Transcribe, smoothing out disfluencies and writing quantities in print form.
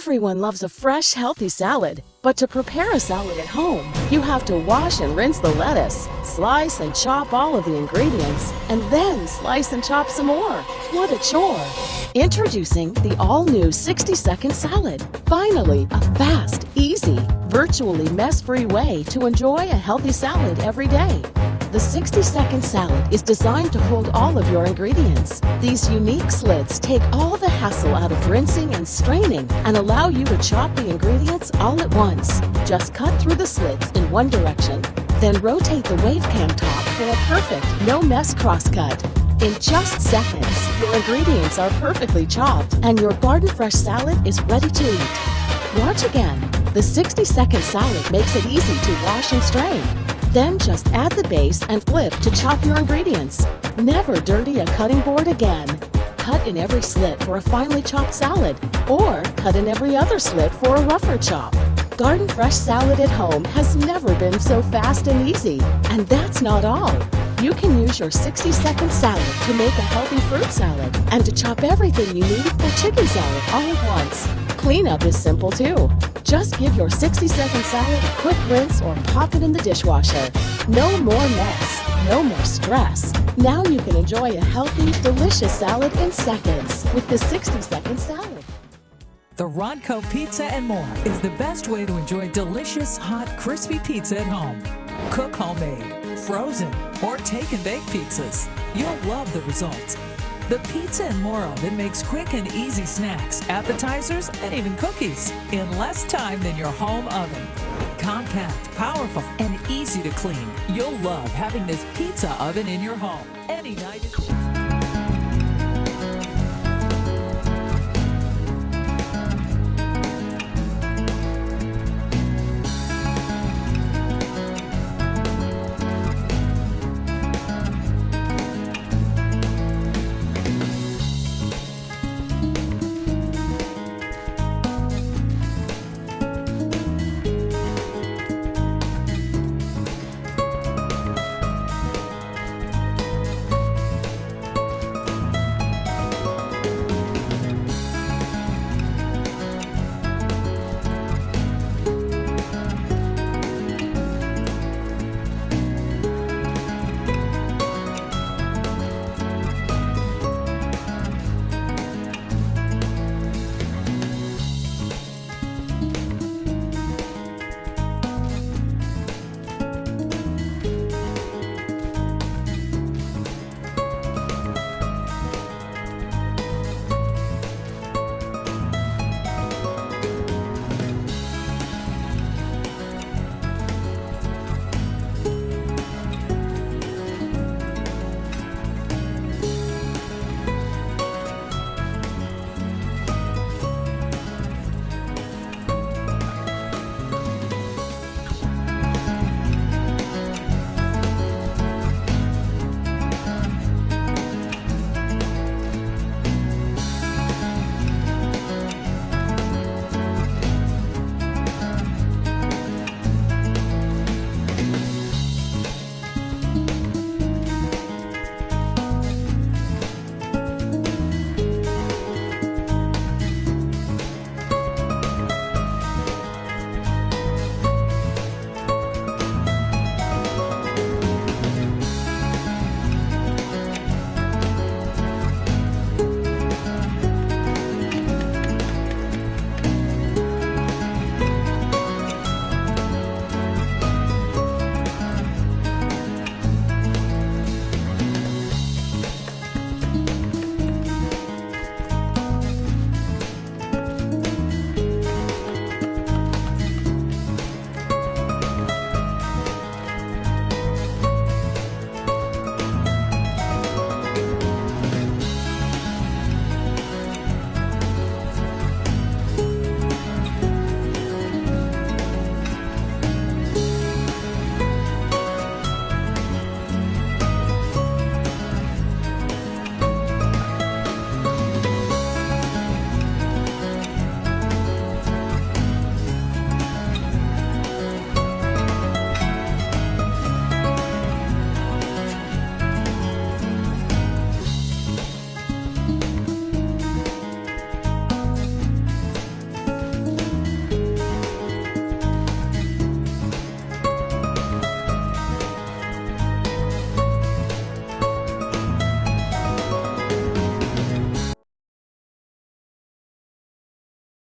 Everyone loves a fresh, healthy salad. But to prepare a salad at home, you have to wash and rinse the lettuce, slice and chop all of the ingredients, and then slice and chop some more. What a chore! Introducing the all-new 60-second salad. Finally, a fast, easy, virtually mess-free way to enjoy a healthy salad every day. The 60-second salad is designed to hold all of your ingredients. These unique slits take all the hassle out of rinsing and straining and allow you to chop the ingredients all at once. Just cut through the slits in one direction, then rotate the wave cam top for a perfect no-mess crosscut. In just seconds, your ingredients are perfectly chopped and your garden fresh salad is ready to eat. Watch again. The 60-second salad makes it easy to wash and strain. Then just add the base and flip to chop your ingredients. Never dirty a cutting board again. Cut in every slit for a finely chopped salad, or cut in every other slit for a rougher chop. Garden fresh salad at home has never been so fast and easy. And that's not all. You can use your 60-second salad to make a healthy fruit salad and to chop everything you need for chicken salad all at once. Cleanup is simple too. Just give your 60-second salad a quick rinse or pop it in the dishwasher. No more mess, no more stress. Now you can enjoy a healthy, delicious salad in seconds with the 60-second salad. The Rodco Pizza and More is the best way to enjoy delicious, hot, crispy pizza at home. Cook homemade, frozen, or take and bake pizzas. You'll love the results. The Pizza and More oven makes quick and easy snacks, appetizers, and even cookies in less time than your home oven. Compact, powerful, and easy to clean. You'll love having this pizza oven in your home any night.